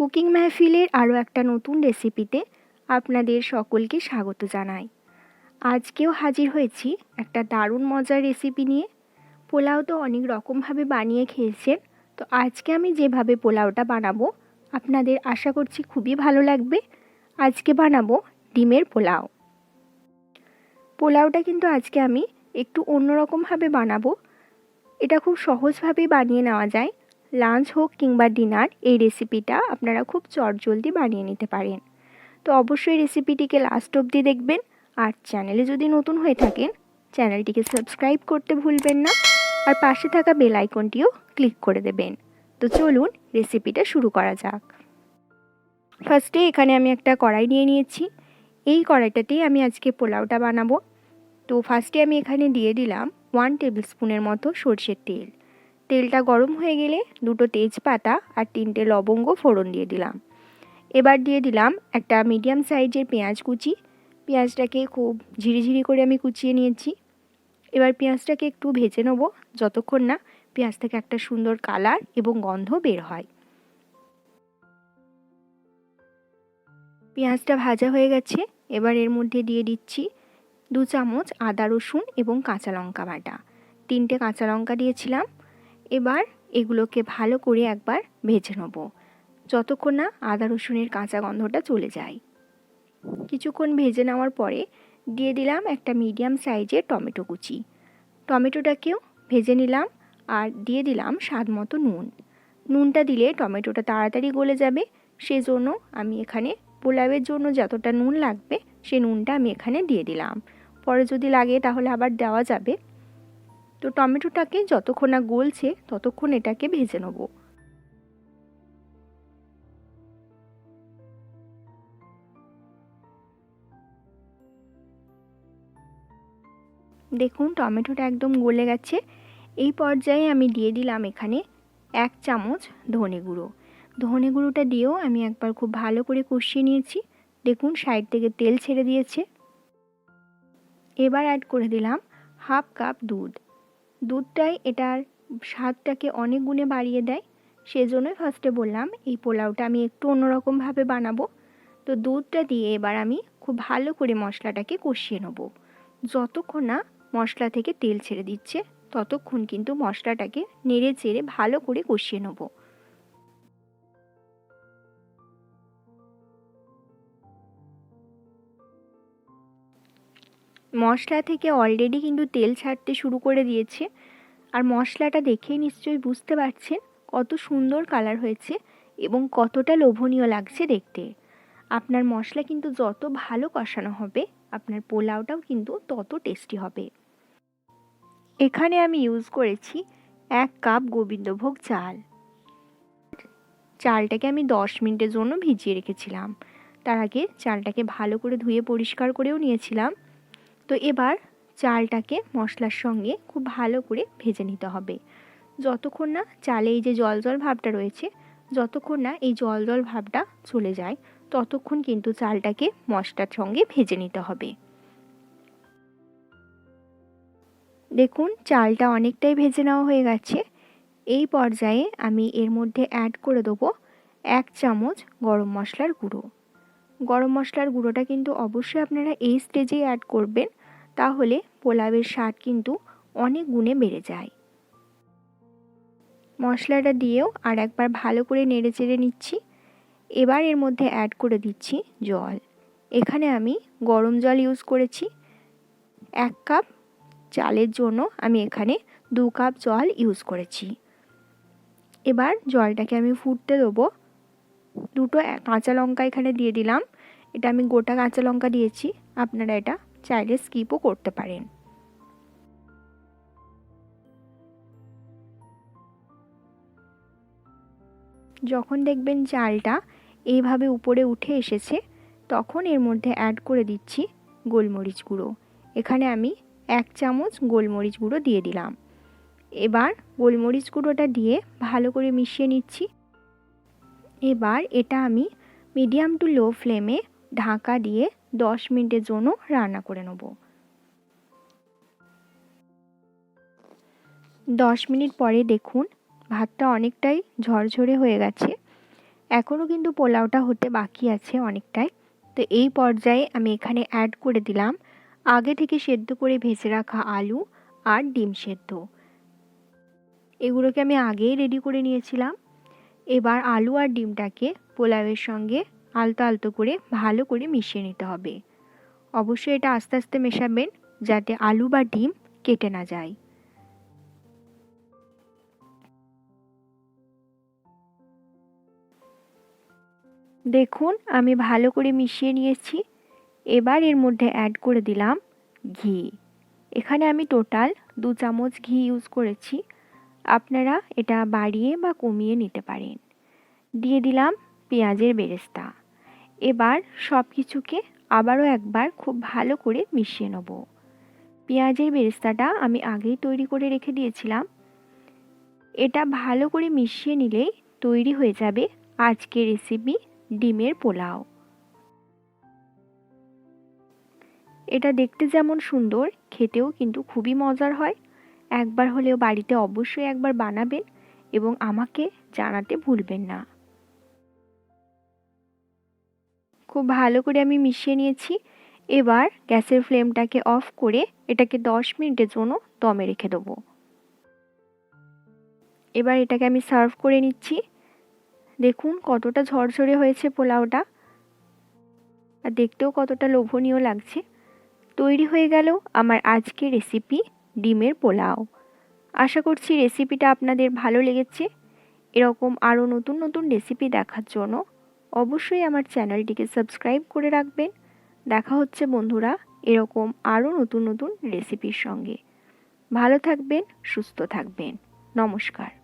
Cooking মেহফিলের আরও একটা নতুন রেসিপিতে আপনাদের সকলকে স্বাগত জানাই। আজকেও হাজির হয়েছি একটা দারুণ মজার রেসিপি নিয়ে। পোলাও তো অনেক রকমভাবে বানিয়ে খেয়েছেন, তো আজকে আমি যেভাবে পোলাওটা বানাবো আপনাদের আশা করছি খুবই ভালো লাগবে। আজকে বানাবো ডিমের পোলাও। পোলাওটা কিন্তু আজকে আমি একটু অন্যরকমভাবে বানাবো। এটা খুব সহজভাবেই বানিয়ে নেওয়া যায়। লাঞ্চ হোক কিংবা ডিনার, এই রেসিপিটা আপনারা খুব চটজলদি বানিয়ে নিতে পারেন। তো অবশ্যই রেসিপিটিকে লাস্ট অবধি দেখবেন। আর চ্যানেলে যদি নতুন হয়ে থাকেন, চ্যানেলটিকে সাবস্ক্রাইব করতে ভুলবেন না, আর পাশে থাকা বেল আইকনটিও ক্লিক করে দেবেন। তো চলুন রেসিপিটা শুরু করা যাক। ফার্স্টে এখানে আমি একটা কড়াই নিয়ে নিয়েছি। এই কড়াইটাতেই আমি আজকে পোলাওটা বানাবো। তো ফার্স্টে আমি এখানে দিয়ে দিলাম 1 টেবিল স্পুনের মতো সরষের তেল। তেলটা গরম হয়ে গেলে 2টো তেজপাতা আর 3টে লবঙ্গ ফোড়ন দিয়ে দিলাম। এবার দিয়ে দিলাম একটা মিডিয়াম সাইজের পেঁয়াজ কুচি। পেঁয়াজটাকে খুব ঝিরিঝিরি করে আমি কুচিয়ে নিয়েছি। এবার পেঁয়াজটাকে একটু ভেজে নেব যতক্ষণ না পেঁয়াজ থেকে একটা সুন্দর কালার এবং গন্ধ বের হয়। পেঁয়াজটা ভাজা হয়ে গেছে। এবার এর মধ্যে দিয়ে দিচ্ছি 2 চামচ আদা রসুন এবং কাঁচা লঙ্কা বাটা। 3টে কাঁচা লঙ্কা দিয়েছিলাম। এবার এগুলোকে ভালো করে একবার ভেজে নেব যতক্ষণ না আদা রসুনের কাঁচা গন্ধটা চলে যায়। কিছুক্ষণ ভেজে নেওয়ার পরে দিয়ে দিলাম একটা মিডিয়াম সাইজের টমেটো কুচি। টমেটোটাকেও ভেজে নিলাম আর দিয়ে দিলাম স্বাদ মতো নুন। নুনটা দিলে টমেটোটা তাড়াতাড়ি গলে যাবে, সেজন্য আমি এখানে পোলাওয়ের জন্য যতটা নুন লাগবে সেই নুনটা আমি এখানে দিয়ে দিলাম। পরে যদি লাগে তাহলে আবার দেওয়া যাবে। তো টমেটোটাকে যতক্ষণ না গলছে ততক্ষণ এটাকে ভেজে নেব। দেখুন টমেটোটা একদম গলে গেছে। এই পর্যায়ে আমি দিয়ে দিলাম এখানে 1 চামচ ধনে গুঁড়ো। ধনে গুঁড়োটা দিয়েও আমি একবার খুব ভালো করে কষিয়ে নিয়েছি। দেখুন সাইড থেকে তেল ছেড়ে দিয়েছে। এবার অ্যাড করে দিলাম 1/2 কাপ দুধ। দুধটাই এটার স্বাদটাকে অনেক গুণে বাড়িয়ে দেয়, সেজন্যই ফার্স্টে বললাম এই পোলাওটা আমি একটু অন্যরকমভাবে বানাবো। তো দুধটা দিয়ে এবার আমি খুব ভালো করে মশলাটাকে কষিয়ে নেব। যতক্ষণ না মশলা থেকে তেল ছেড়ে দিচ্ছে ততক্ষণ কিন্তু মশলাটাকে নেড়ে চেড়ে ভালো করে কষিয়ে নেব। মশলা থেকে অলরেডি কিন্তু তেল ছাড়তে শুরু করে দিয়েছে। আর মশলাটা দেখেই নিশ্চয়ই বুঝতে পারছেন কত সুন্দর কালার হয়েছে এবং কতটা লোভনীয় লাগছে দেখতে। আপনার মশলা কিন্তু যত ভালো কষানো হবে আপনার পোলাওটাও কিন্তু তত টেস্টি হবে। এখানে আমি ইউজ করেছি 1 কাপ গোবিন্দভোগ চাল। চালটাকে আমি 10 মিনিটের জন্য ভিজিয়ে রেখেছিলাম। তার আগে চালটাকে ভালো করে ধুয়ে পরিষ্কার করেও নিয়েছিলাম। তো এবার চালটাকে মশলার সঙ্গে খুব ভালো করে ভেজে নিতে হবে। যতক্ষণ না চালে এই যে জল জল ভাবটা রয়েছে, যতক্ষণ না এই জল জল ভাবটা চলে যায় ততক্ষণ কিন্তু চালটাকে মশলার সঙ্গে ভেজে নিতে হবে। দেখুন চালটা অনেকটাই ভেজে নেওয়া হয়ে গেছে। এই পর্যায়ে আমি এর মধ্যে অ্যাড করে দেবো 1 চামচ গরম মশলার গুঁড়ো। গরম মশলার গুঁড়োটা কিন্তু অবশ্যই আপনারা এই স্টেজেই অ্যাড করবেন, তাহলে পোলাওয়ের স্বাদ কিন্তু অনেক গুণে বেড়ে যায়। মশলাটা দিয়েও আর একবার ভালো করে নেড়ে চেড়ে নিচ্ছি। এবার এর মধ্যে অ্যাড করে দিচ্ছি জল। এখানে আমি গরম জল ইউজ করেছি। 1 কাপ চালের জন্য আমি এখানে 2 কাপ জল ইউজ করেছি। এবার জলটাকে আমি ফুটতে দেবো। 2টো কাঁচা লঙ্কা এখানে দিয়ে দিলাম। এটা আমি গোটা কাঁচা লঙ্কা দিয়েছি, আপনারা এটা চাইলে স্কিপও করতে পারেন। যখন দেখবেন চালটা এইভাবে উপরে উঠে এসেছে তখন এর মধ্যে অ্যাড করে দিচ্ছি গোলমরিচ গুঁড়ো। এখানে আমি 1 চামচ গোলমরিচ গুঁড়ো দিয়ে দিলাম। এবার গোলমরিচ গুঁড়োটা দিয়ে ভালো করে মিশিয়ে নিচ্ছি। এবার এটা আমি মিডিয়াম টু লো ফ্লেমে ঢাকা দিয়ে 10 মিনিটের জন্য রান্না করে নেব। 10 মিনিট পরে দেখুন ভাতটা অনেকটাই ঝরঝরে হয়ে গেছে। এখনও কিন্তু পোলাওটা হতে বাকি আছে অনেকটাই। তো এই পর্যায়ে আমি এখানে অ্যাড করে দিলাম আগে থেকে সেদ্ধ করে ভেজে রাখা আলু আর ডিম সেদ্ধ। এগুলোকে আমি আগেই রেডি করে নিয়েছিলাম। এবার আলু আর ডিমটাকে পোলাওয়ের সঙ্গে আলতো আলতো করে ভালো করে মিশিয়ে নিতে হবে। অবশ্যই এটা আস্তে আস্তে মেশাবেন যাতে আলু বা ডিম কেটে না যায়। দেখুন আমি ভালো করে মিশিয়ে নিয়েছি। এবার এর মধ্যে অ্যাড করে দিলাম ঘি। এখানে আমি টোটাল 2 চামচ ঘি ইউজ করেছি। আপনারা এটা বাড়িয়ে বা কমিয়ে নিতে পারেন। দিয়ে দিলাম পেঁয়াজের বেরেস্তা। এবার সব কিছুকে আবারও একবার খুব ভালো করে মিশিয়ে নেব। পেঁয়াজের বেরেস্তাটা আমি আগেই তৈরি করে রেখে দিয়েছিলাম। এটা ভালো করে মিশিয়ে নিলেই তৈরি হয়ে যাবে আজকের রেসিপি ডিমের পোলাও। এটা দেখতে যেমন সুন্দর, খেতেও কিন্তু খুবই মজার হয়। একবার হলেও বাড়িতে অবশ্যই একবার বানাবেন এবং আমাকে জানাতে ভুলবেন না। খুব ভালো করে আমি মিশিয়ে নিয়েছি। এবার গ্যাসের ফ্লেমটাকে অফ করে এটাকে 10 মিনিটের জন্য দমে রেখে দেবো। এবার এটাকে আমি সার্ভ করে নিচ্ছি। দেখুন কতটা ঝরঝরে হয়েছে পোলাওটা, আর দেখতেও কতটা লোভনীয় লাগছে। তৈরি হয়ে গেল আমার আজকের রেসিপি ডিমের পোলাও। আশা করছি রেসিপিটা আপনাদের ভালো লেগেছে। এরকম আরও নতুন নতুন রেসিপি দেখার জন্য অবশ্যই আমার চ্যানেলটিকে সাবস্ক্রাইব করে রাখবেন। দেখা হচ্ছে বন্ধুরা এরকম আরও নতুন নতুন রেসিপির সঙ্গে। ভালো থাকবেন, সুস্থ থাকবেন। নমস্কার।